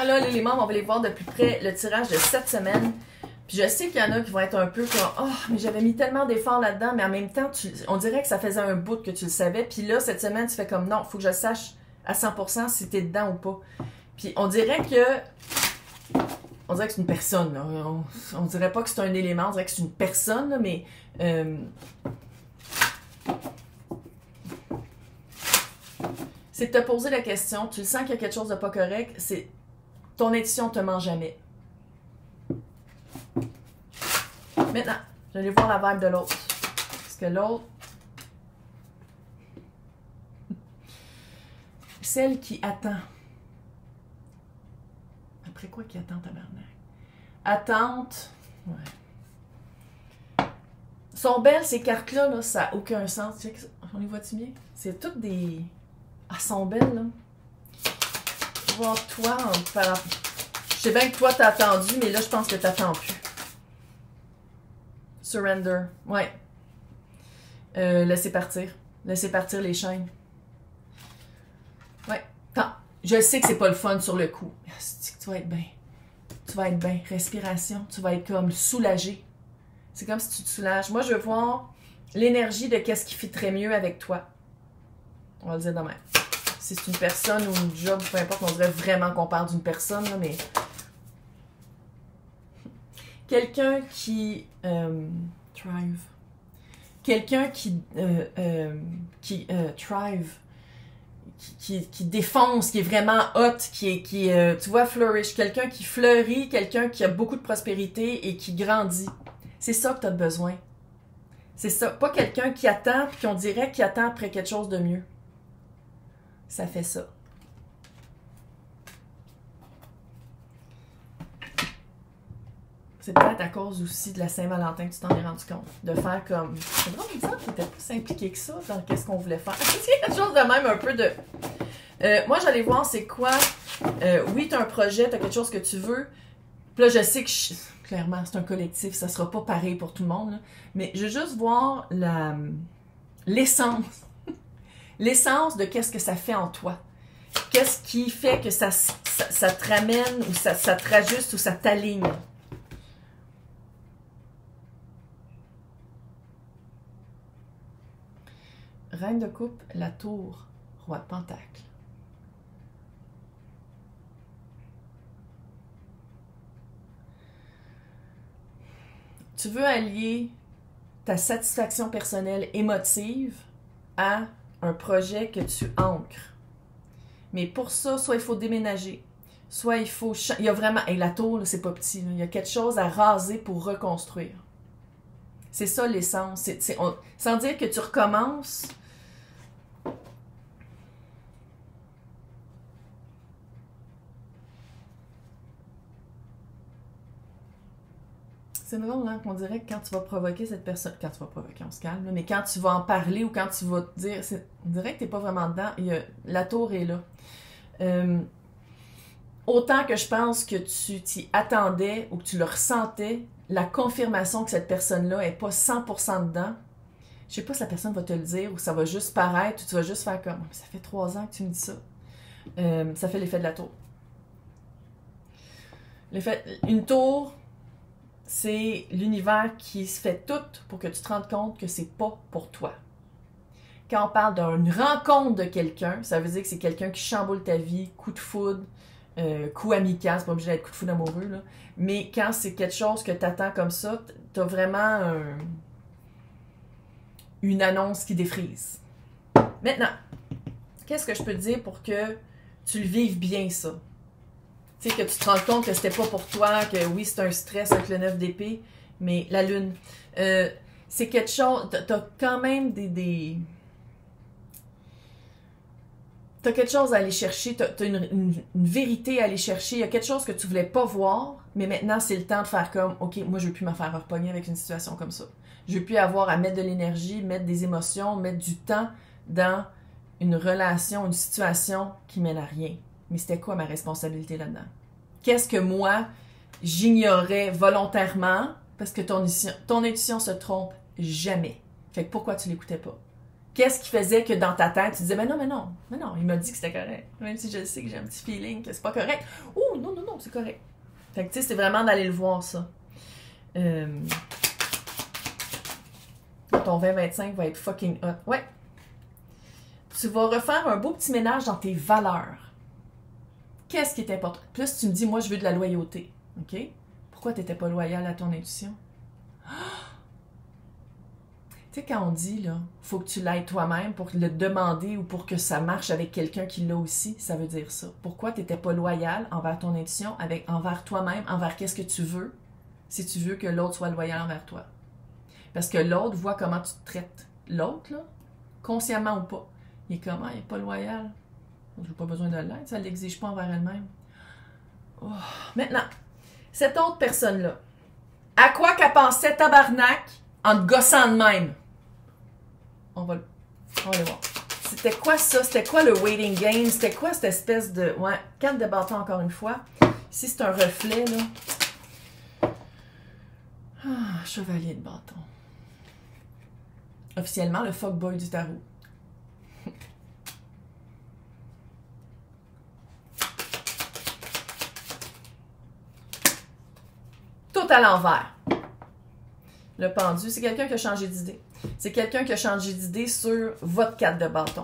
Alors, l'élément, on va les voir de plus près, le tirage de cette semaine. Puis je sais qu'il y en a qui vont être un peu comme « Oh, mais j'avais mis tellement d'efforts là-dedans, mais en même temps, on dirait que ça faisait un bout que tu le savais. Puis là, cette semaine, tu fais comme « Non, il faut que je sache à 100% si t'es dedans ou pas. » Puis on dirait que c'est une personne, là. On dirait pas que c'est un élément, on dirait que c'est une personne, là, mais... c'est de te poser la question, tu le sens qu'il y a quelque chose de pas correct, c'est ton intuition te ment jamais. Maintenant, je vais aller voir la vibe de l'autre. Parce que l'autre... Celle qui attend. Après quoi qui attend, tabarnak? Attente. Ouais. Sont belles, ces cartes-là, là, ça n'a aucun sens. On les voit-tu bien? C'est toutes des... Ah, sont belles, là. Voir toi, je sais bien que toi, t'as attendu, mais là, je pense que t'attends plus. Surrender. Ouais. Laissez partir. Laissez partir les chaînes. Ouais. Je sais que c'est pas le fun sur le coup. Tu vas être bien. Tu vas être bien. Respiration. Tu vas être comme soulagé. C'est comme si tu te soulages. Moi, je veux voir l'énergie de qu'est-ce qui fitterait mieux avec toi. On va le dire demain. Si c'est une personne ou une job, peu importe, on dirait vraiment qu'on parle d'une personne, là, mais... Quelqu'un qui... thrive. Quelqu'un qui thrive. Qui défonce, qui est vraiment hot, tu vois, flourish. Quelqu'un qui fleurit, quelqu'un qui a beaucoup de prospérité et qui grandit. C'est ça que tu as besoin. C'est ça. Pas quelqu'un qui attend, puis qu'on dirait qu'il attend après quelque chose de mieux. Ça fait ça. C'est peut-être à cause aussi de la Saint-Valentin que tu t'en es rendu compte. De faire comme... C'est vraiment bizarre que tu n'étais plus impliqué que ça dans qu'est-ce qu'on voulait faire. C'est quelque chose de même un peu de... moi, j'allais voir c'est quoi... oui, tu as un projet, tu as quelque chose que tu veux. Puis là, je sais que... Clairement, c'est un collectif. Ça sera pas pareil pour tout le monde. Là. Mais je veux juste voir l'essence. L'essence de qu'est-ce que ça fait en toi. Qu'est-ce qui fait que ça te ramène ou ça te rajuste ou ça t'aligne. Reine de coupe, la tour, roi de pentacle. Tu veux allier ta satisfaction personnelle émotive à un projet que tu ancres. Mais pour ça, soit il faut déménager, soit il faut... Il y a vraiment... Et la tour, c'est pas petit. Là. Il y a quelque chose à raser pour reconstruire. C'est ça l'essence. Sans dire que tu recommences... C'est drôle, hein, qu'on dirait que quand tu vas provoquer cette personne... Quand tu vas provoquer, on se calme, mais quand tu vas en parler ou quand tu vas te dire... On dirait que tu n'es pas vraiment dedans. La tour est là. Autant que je pense que tu t'y attendais ou que tu le ressentais, la confirmation que cette personne-là n'est pas 100% dedans, je sais pas si la personne va te le dire ou ça va juste paraître ou tu vas juste faire comme « Ça fait 3 ans que tu me dis ça. » Ça fait l'effet de la tour. Une tour... c'est l'univers qui se fait tout pour que tu te rendes compte que c'est pas pour toi. Quand on parle d'une rencontre de quelqu'un, ça veut dire que c'est quelqu'un qui chamboule ta vie, coup de foudre, coup amical, c'est pas obligé d'être coup de foudre amoureux, là. Mais quand c'est quelque chose que tu attends comme ça, t'as vraiment une annonce qui défrise. Maintenant, qu'est-ce que je peux te dire pour que tu le vives bien, ça? Tu sais, que tu te rends compte que c'était pas pour toi, que oui, c'est un stress avec le 9 d'épée, mais la lune, c'est quelque chose, t'as quand même t'as quelque chose à aller chercher, t'as une vérité à aller chercher, il y a quelque chose que tu voulais pas voir, mais maintenant c'est le temps de faire comme, ok, moi je veux plus me faire repogner avec une situation comme ça. Je veux plus avoir à mettre de l'énergie, mettre des émotions, mettre du temps dans une relation, une situation qui mène à rien. Mais c'était quoi ma responsabilité là-dedans? Qu'est-ce que moi, j'ignorais volontairement? Parce que ton intuition se trompe jamais. Fait que pourquoi tu l'écoutais pas? Qu'est-ce qui faisait que dans ta tête, tu disais, mais non, il m'a dit que c'était correct. Même si je sais que j'ai un petit feeling que c'est pas correct. Oh, non, c'est correct. Fait que, tu sais, c'est vraiment d'aller le voir, ça. Ton 2025 va être fucking hot. Ouais. Tu vas refaire un beau petit ménage dans tes valeurs. Qu'est-ce qui est important? Plus tu me dis, moi, je veux de la loyauté. OK? Pourquoi tu n'étais pas loyal à ton intuition? Tu sais, quand on dit, là, faut que tu l'ailles toi-même pour le demander ou pour que ça marche avec quelqu'un qui l'a aussi, ça veut dire ça. Pourquoi tu n'étais pas loyal envers ton intuition, envers toi-même, envers qu'est-ce que tu veux, si tu veux que l'autre soit loyal envers toi? Parce que l'autre voit comment tu te traites. L'autre, là, consciemment ou pas, il est comment? Il n'est pas loyal. Je n'ai pas besoin de l'aide, ça ne l'exige pas envers elle-même. Oh. Maintenant, cette autre personne-là, à quoi qu'elle pensait tabarnak en te gossant de même? On va aller voir. C'était quoi ça? C'était quoi le waiting game? C'était quoi cette espèce de... Ouais, carte de bâton encore une fois. Ici, c'est un reflet, là. Ah, chevalier de bâton. Officiellement, le fuckboy du tarot. Tout à l'envers. Le pendu, c'est quelqu'un qui a changé d'idée. C'est quelqu'un qui a changé d'idée sur votre carte de bâton.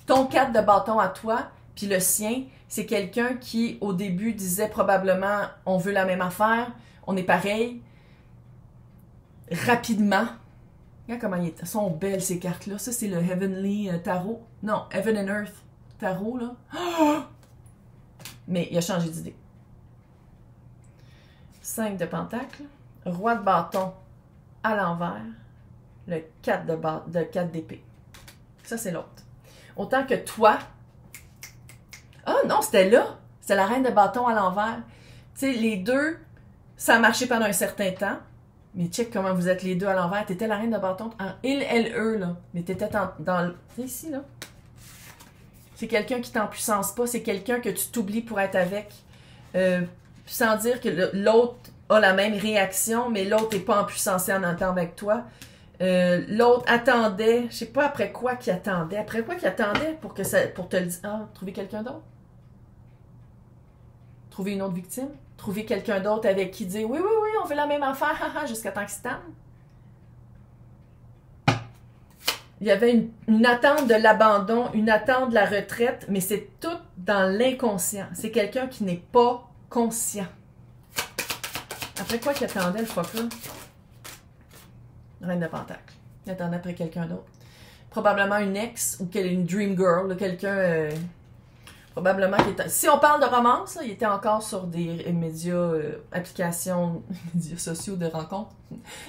Ton carte de bâton à toi, puis le sien, c'est quelqu'un qui, au début, disait probablement « on veut la même affaire, on est pareil ». Rapidement, regarde comment elles sont belles ces cartes-là. Ça, c'est le Heavenly Tarot. Non, Heaven and Earth Tarot, là. Oh! Mais il a changé d'idée. 5 de Pentacle, Roi de bâton à l'envers, le 4 d'épée. Ça, c'est l'autre. Autant que toi... Ah non, c'était là! C'était la reine de bâton à l'envers. Tu sais, les deux, ça a marché pendant un certain temps. Mais check comment vous êtes les deux à l'envers. T'étais la reine de bâton en il-elle-eux, là. Mais t'étais dans le... Tu sais, ici, là. C'est quelqu'un qui t'en puissance pas. C'est quelqu'un que tu t'oublies pour être avec. Sans dire que l'autre a la même réaction, mais l'autre n'est pas en puissance en temps avec toi. L'autre attendait, je sais pas après quoi qu'il attendait. Après quoi qu'il attendait pour te le dire. Ah, trouver quelqu'un d'autre? Trouver une autre victime? Trouver quelqu'un d'autre avec qui dire oui, on fait la même affaire, jusqu'à temps qu'il se tente. Il y avait une attente de l'abandon, une attente de la retraite, mais c'est tout dans l'inconscient. C'est quelqu'un qui n'est pas conscient. Après quoi qu'il attendait, le fucker? Reine de Pentacle. Il attendait après quelqu'un d'autre. Probablement une ex ou une dream girl, quelqu'un... probablement qui était... Si on parle de romance, là, il était encore sur des médias, applications, médias sociaux de rencontres,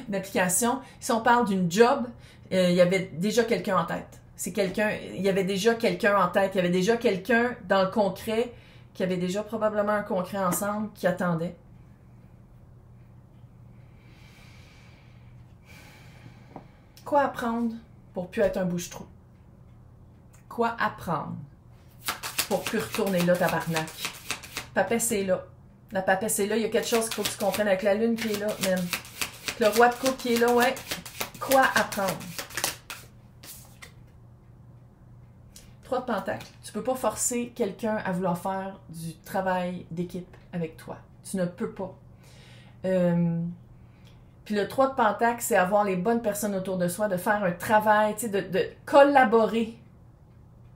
d'applications. Si on parle d'une job, il y avait déjà quelqu'un en tête. Il y avait déjà quelqu'un en tête. Il y avait déjà quelqu'un dans le concret qui avait déjà probablement un concret ensemble qui attendait. Quoi apprendre pour plus être un bouche-trou? Quoi apprendre pour plus retourner là, tabarnak? Papesse est là. La papesse est là. Il y a quelque chose qu'il faut que tu comprennes avec la lune qui est là, même. Le roi de coupe qui est là, ouais. Quoi apprendre? 3 de Pentacle. Tu peux pas forcer quelqu'un à vouloir faire du travail d'équipe avec toi. Tu ne peux pas. Puis le 3 de Pentacle, c'est avoir les bonnes personnes autour de soi, de faire un travail, tu sais, de collaborer.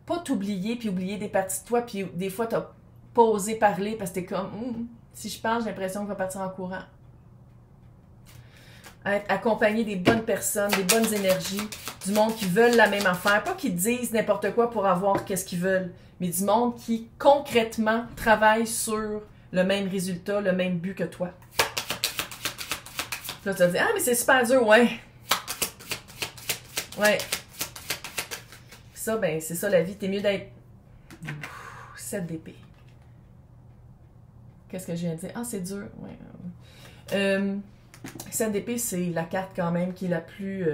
Pas t'oublier, puis oublier des parties de toi, puis des fois, t'as pas osé parler parce que t'es comme, si je parle, j'ai l'impression qu'il va partir en courant. Être accompagné des bonnes personnes, des bonnes énergies, du monde qui veulent la même affaire, pas qui disent n'importe quoi pour avoir qu'est-ce qu'ils veulent, mais du monde qui concrètement travaille sur le même résultat, le même but que toi. Là, tu vas te dire, ah, mais c'est super dur, ouais. Ouais. Ça, ben, c'est ça la vie. T'es mieux d'être 7 d'épée. Qu'est-ce que je viens de dire? Ah, c'est dur. Ouais. 7 d'épée, c'est la carte quand même qui est la plus...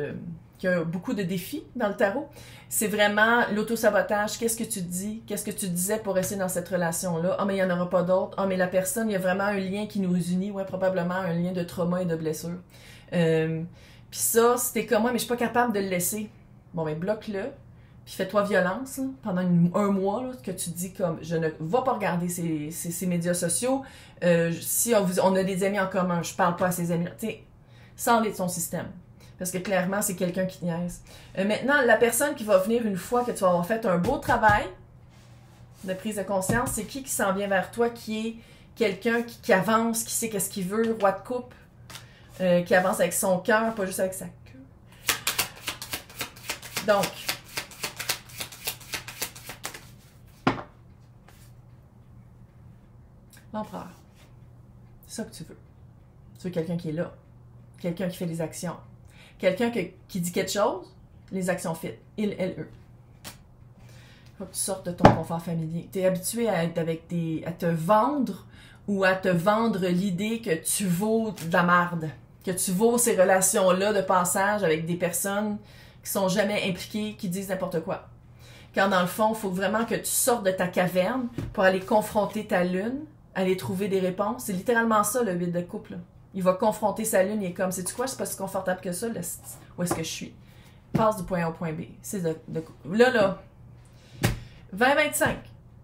qui a beaucoup de défis dans le tarot. C'est vraiment l'auto-sabotage. Qu'est-ce que tu dis? Qu'est-ce que tu disais pour rester dans cette relation-là? Ah, mais il n'y en aura pas d'autre. Ah, mais la personne, il y a vraiment un lien qui nous unit. Ouais, probablement un lien de trauma et de blessure. Puis ça, c'était comme moi, mais je suis pas capable de le laisser. Bon, ben, bloque-le. Puis fais-toi violence là, pendant un mois, là, que tu te dis comme je ne vais pas regarder ces médias sociaux. Si on a des amis en commun, je parle pas à ces amis. Tu sais, sors-les de son système. Parce que clairement, c'est quelqu'un qui te niaise. Maintenant, la personne qui va venir une fois que tu vas avoir fait un beau travail de prise de conscience, c'est qui s'en vient vers toi, qui est quelqu'un qui avance, qui sait qu'est-ce qu'il veut, roi de coupe, qui avance avec son cœur, pas juste avec sa queue. Donc, l'empereur. C'est ça que tu veux. Tu veux quelqu'un qui est là. Quelqu'un qui fait des actions. Quelqu'un qui dit quelque chose, les actions fit. Il, elle, eux. Il faut que tu sortes de ton confort familier. Tu es habitué à être à te vendre ou à te vendre l'idée que tu vaux de la marde. Que tu vaux ces relations-là de passage avec des personnes qui sont jamais impliquées, qui disent n'importe quoi. Quand dans le fond, il faut vraiment que tu sortes de ta caverne pour aller confronter ta lune, aller trouver des réponses. C'est littéralement ça, le 8 de couple. Là. Il va confronter sa lune, il est comme, sais-tu quoi, c'est pas si confortable que ça, là, où est-ce que je suis? Passe du point A au point B. C'est là, 20-25,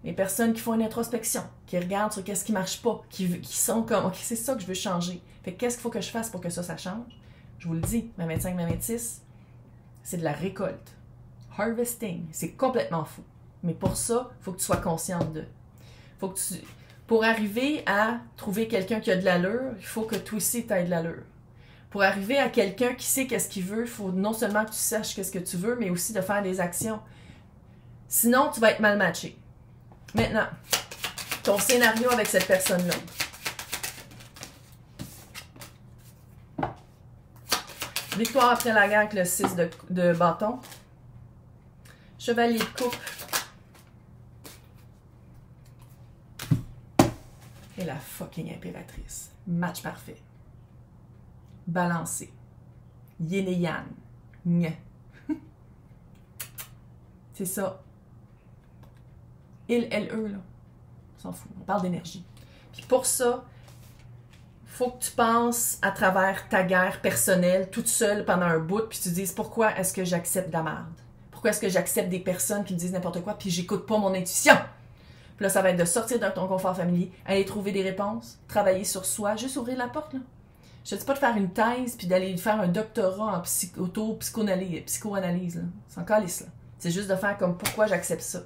les personnes qui font une introspection, qui regardent sur qu'est-ce qui marche pas, qui sont comme, ok, c'est ça que je veux changer. Fait qu'est-ce qu'il faut que je fasse pour que ça change? Je vous le dis, 20-25, 20-26, c'est de la récolte. Harvesting, c'est complètement fou. Mais pour ça, il faut que tu sois consciente de. Faut que tu... Pour arriver à trouver quelqu'un qui a de l'allure, il faut que toi aussi tu aies de l'allure. Pour arriver à quelqu'un qui sait qu'est-ce qu'il veut, il faut non seulement que tu saches qu'est-ce que tu veux, mais aussi de faire des actions. Sinon, tu vas être mal matché. Maintenant, ton scénario avec cette personne-là. Victoire après la guerre avec le 6 de bâton. Chevalier de coupe. Et la fucking impératrice. Match parfait. Balancé. Yin et yang. Nye. C'est ça. Il, elle, eux, là. On s'en fout. On parle d'énergie. Puis pour ça, faut que tu penses à travers ta guerre personnelle, toute seule pendant un bout, puis tu te dises pourquoi est-ce que j'accepte de la merde? Pourquoi est-ce que j'accepte des personnes qui me disent n'importe quoi, puis j'écoute pas mon intuition? Puis là, ça va être de sortir de ton confort familier, aller trouver des réponses, travailler sur soi, juste ouvrir la porte, là. Je te dis pas de faire une thèse, puis d'aller faire un doctorat en psychoanalyse, là. C'est encore lisse, là. C'est juste de faire comme pourquoi j'accepte ça.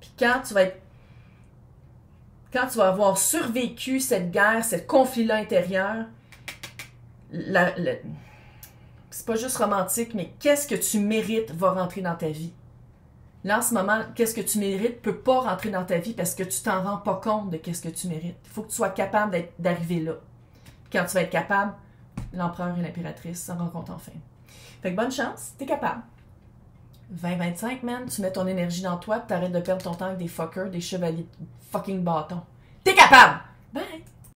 Puis quand tu vas avoir survécu cette guerre, ce conflit-là intérieur, c'est pas juste romantique, mais qu'est-ce que tu mérites va rentrer dans ta vie. Là, en ce moment, qu'est-ce que tu mérites peut pas rentrer dans ta vie parce que tu t'en rends pas compte de qu'est-ce que tu mérites. Il faut que tu sois capable d'arriver là. Puis quand tu vas être capable, l'empereur et l'impératrice se rencontrent enfin. Fait que bonne chance, t'es capable. 20-25, man, tu mets ton énergie dans toi, puis t'arrêtes de perdre ton temps avec des fuckers, des chevaliers de fucking bâtons. T'es capable! Bye!